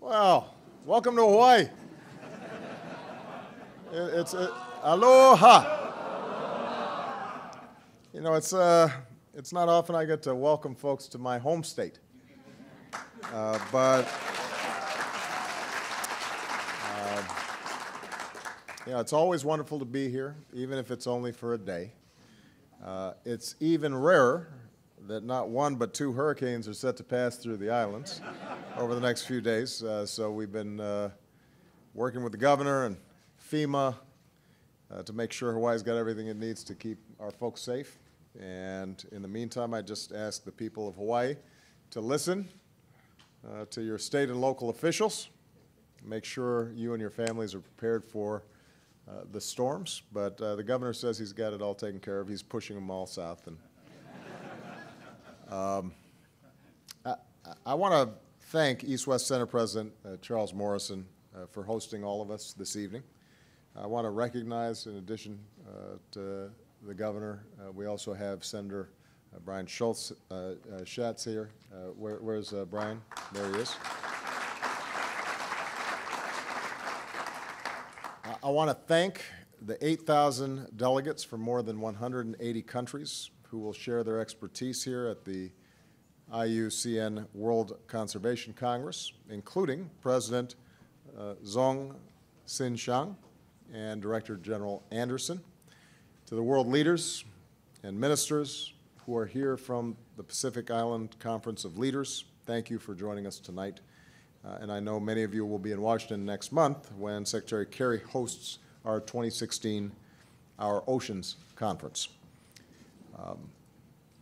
Well, welcome to Hawaii. Aloha. You know, it's not often I get to welcome folks to my home state, but it's always wonderful to be here, even if it's only for a day. It's even rarer that not one but two hurricanes are set to pass through the islands over the next few days. So we've been working with the governor and FEMA to make sure Hawaii's got everything it needs to keep our folks safe. And in the meantime, I just ask the people of Hawaii to listen to your state and local officials. Make sure you and your families are prepared for the storms. But the governor says he's got it all taken care of. He's pushing them all south. And I want to thank East-West Center President Charles Morrison for hosting all of us this evening. I want to recognize, in addition to the governor, we also have Senator Brian Schatz here. Where's Brian? There he is. I want to thank the 8,000 delegates from more than 180 countries who will share their expertise here at the IUCN World Conservation Congress, including President Zong Sin Shang and Director General Anderson. To the world leaders and ministers who are here from the Pacific Island Conference of Leaders, thank you for joining us tonight. And I know many of you will be in Washington next month when Secretary Kerry hosts our 2016 Our Oceans Conference.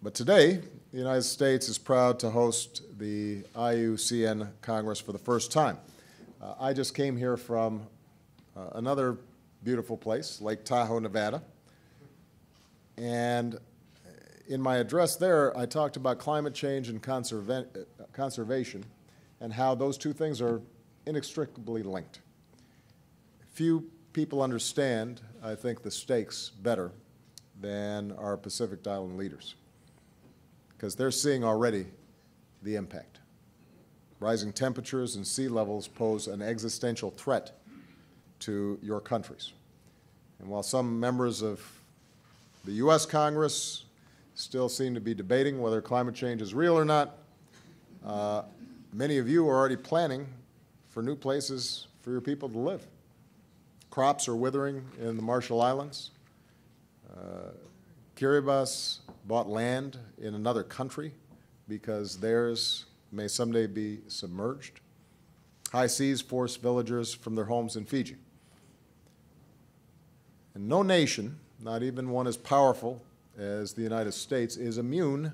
But today, the United States is proud to host the IUCN Congress for the first time. I just came here from another beautiful place, Lake Tahoe, Nevada. And in my address there, I talked about climate change and conservation and how those two things are inextricably linked. Few people understand, I think, the stakes better than our Pacific Island leaders, because they're seeing already the impact. Rising temperatures and sea levels pose an existential threat to your countries. And while some members of the U.S. Congress still seem to be debating whether climate change is real or not, many of you are already planning for new places for your people to live. Crops are withering in the Marshall Islands. Kiribati bought land in another country because theirs may someday be submerged. High seas force villagers from their homes in Fiji. And no nation, not even one as powerful as the United States, is immune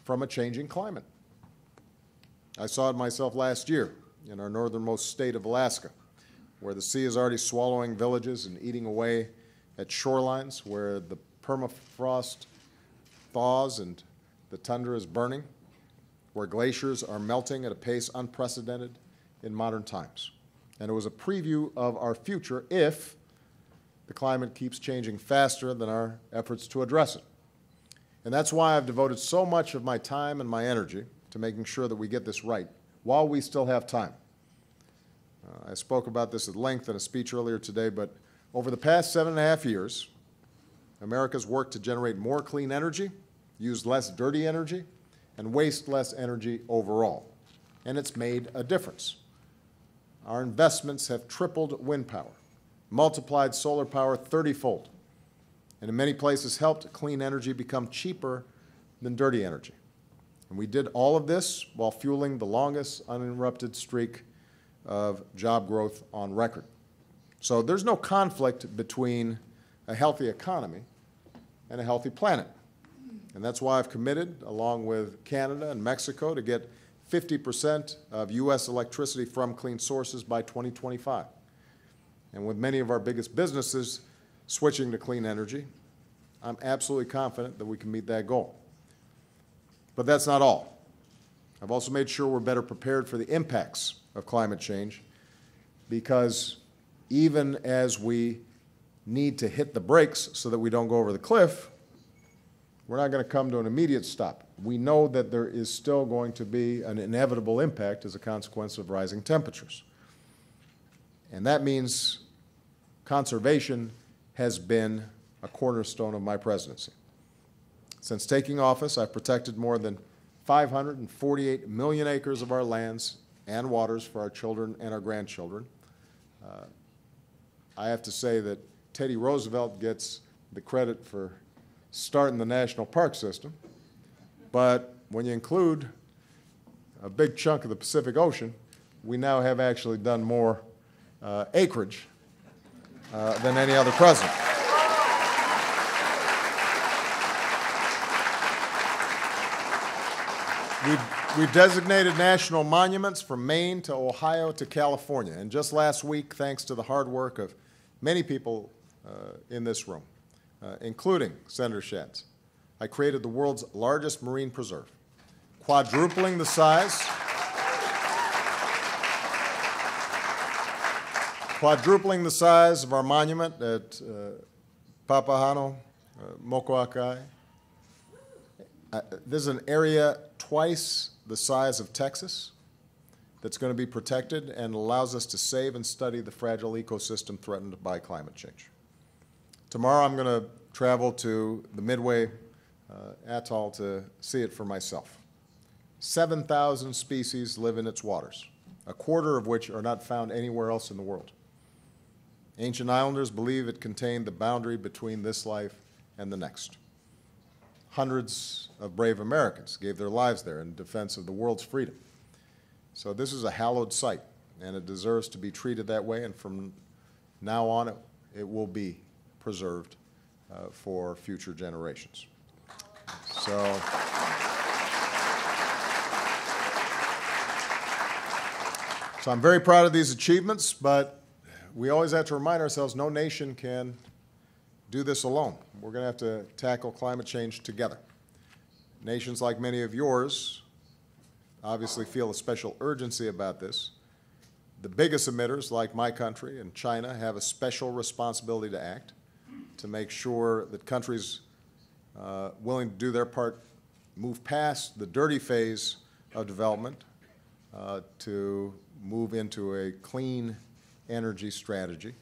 from a changing climate. I saw it myself last year in our northernmost state of Alaska, where the sea is already swallowing villages and eating away at shorelines, where the permafrost thaws and the tundra is burning, where glaciers are melting at a pace unprecedented in modern times. And it was a preview of our future if the climate keeps changing faster than our efforts to address it. And that's why I've devoted so much of my time and my energy to making sure that we get this right while we still have time. I spoke about this at length in a speech earlier today, but over the past 7.5 years, America's worked to generate more clean energy, use less dirty energy, and waste less energy overall. And it's made a difference. Our investments have tripled wind power, multiplied solar power 30-fold, and in many places helped clean energy become cheaper than dirty energy. And we did all of this while fueling the longest uninterrupted streak of job growth on record. So there's no conflict between a healthy economy and a healthy planet. And that's why I've committed, along with Canada and Mexico, to get 50% of U.S. electricity from clean sources by 2025. And with many of our biggest businesses switching to clean energy, I'm absolutely confident that we can meet that goal. But that's not all. I've also made sure we're better prepared for the impacts of climate change, because even as we need to hit the brakes so that we don't go over the cliff, we're not going to come to an immediate stop. We know that there is still going to be an inevitable impact as a consequence of rising temperatures. And that means conservation has been a cornerstone of my presidency. Since taking office, I've protected more than 548 million acres of our lands and waters for our children and our grandchildren. I have to say that Teddy Roosevelt gets the credit for starting the national park system, but when you include a big chunk of the Pacific Ocean, we now have actually done more acreage than any other president. We've designated national monuments from Maine to Ohio to California. And just last week, thanks to the hard work of many people in this room, including Senator Schatz, I created the world's largest marine preserve, quadrupling the size of our monument at Papahano, Mokuakai. This is an area twice the size of Texas that's going to be protected and allows us to save and study the fragile ecosystem threatened by climate change. Tomorrow I'm going to travel to the Midway Atoll to see it for myself. 7,000 species live in its waters, a quarter of which are not found anywhere else in the world. Ancient islanders believe it contained the boundary between this life and the next. Hundreds of brave Americans gave their lives there in defense of the world's freedom. So this is a hallowed site, and it deserves to be treated that way, and from now on it will be preserved for future generations. So I'm very proud of these achievements, but we always have to remind ourselves no nation can do this alone. We're going to have to tackle climate change together. Nations like many of yours obviously feel a special urgency about this. The biggest emitters, like my country and China, have a special responsibility to act to make sure that countries willing to do their part move past the dirty phase of development to move into a clean energy strategy.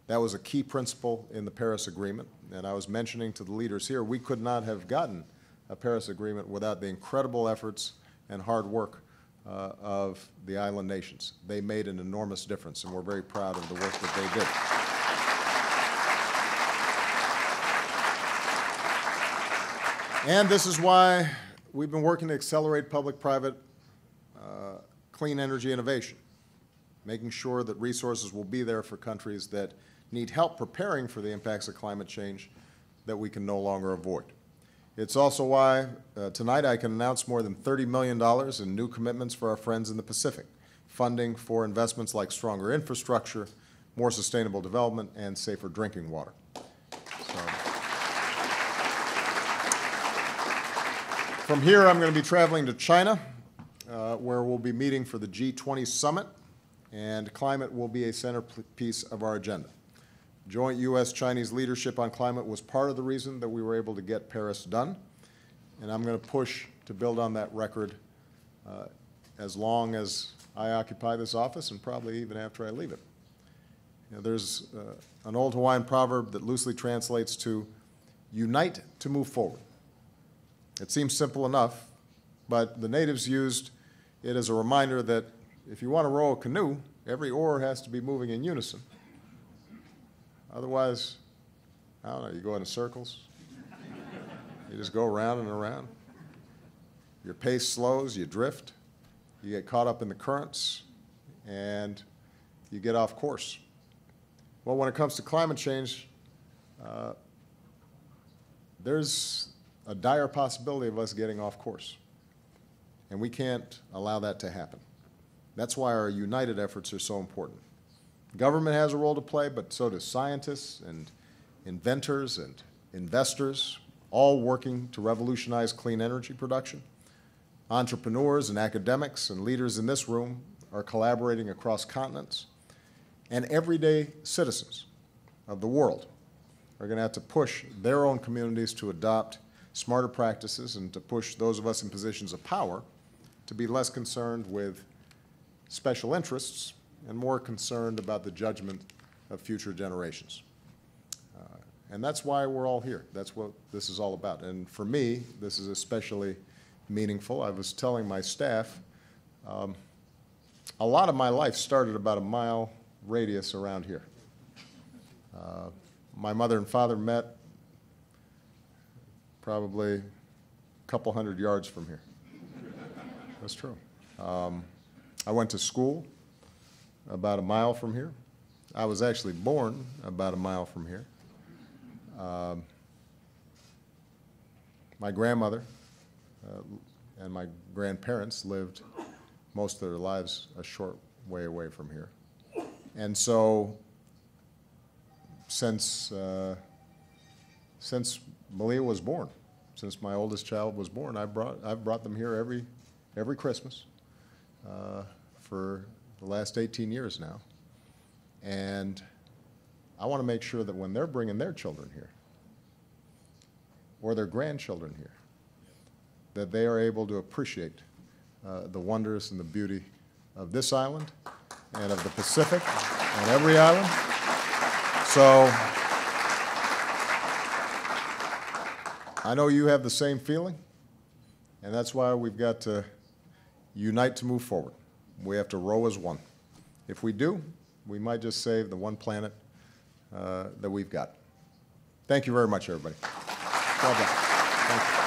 That was a key principle in the Paris Agreement, and I was mentioning to the leaders here, we could not have gotten a Paris Agreement without the incredible efforts and hard work of the island nations. They made an enormous difference, and we're very proud of the work that they did. And this is why we've been working to accelerate public-private clean energy innovation, making sure that resources will be there for countries that need help preparing for the impacts of climate change that we can no longer avoid. It's also why tonight I can announce more than $30 million in new commitments for our friends in the Pacific, funding for investments like stronger infrastructure, more sustainable development, and safer drinking water. From here, I'm going to be traveling to China, where we'll be meeting for the G20 summit, and climate will be a centerpiece of our agenda. Joint U.S.-Chinese leadership on climate was part of the reason that we were able to get Paris done, and I'm going to push to build on that record as long as I occupy this office and probably even after I leave it. You know, there's an old Hawaiian proverb that loosely translates to unite to move forward. It seems simple enough, but the natives used it as a reminder that if you want to row a canoe, every oar has to be moving in unison. Otherwise, I don't know, you go in circles. You just go around and around. Your pace slows, you drift, you get caught up in the currents, and you get off course. Well, when it comes to climate change, there's a dire possibility of us getting off course, and we can't allow that to happen. That's why our united efforts are so important. Government has a role to play, but so do scientists and inventors and investors, all working to revolutionize clean energy production. Entrepreneurs and academics and leaders in this room are collaborating across continents. And everyday citizens of the world are going to have to push their own communities to adopt smarter practices and to push those of us in positions of power to be less concerned with special interests and more concerned about the judgment of future generations. And that's why we're all here. That's what this is all about. And for me, this is especially meaningful. I was telling my staff, a lot of my life started about a mile radius around here. My mother and father met probably a couple hundred yards from here. That's true. I went to school about a mile from here. I was actually born about a mile from here. My grandmother and my grandparents lived most of their lives a short way away from here. And so since Malia was born, since my oldest child was born, I've brought them here every Christmas for the last 18 years now. And I want to make sure that when they're bringing their children here, or their grandchildren here, that they are able to appreciate the wonders and the beauty of this island and of the Pacific and every island. So I know you have the same feeling, and that's why we've got to unite to move forward. We have to row as one. If we do, we might just save the one planet that we've got. Thank you very much, everybody. God bless. Thank you.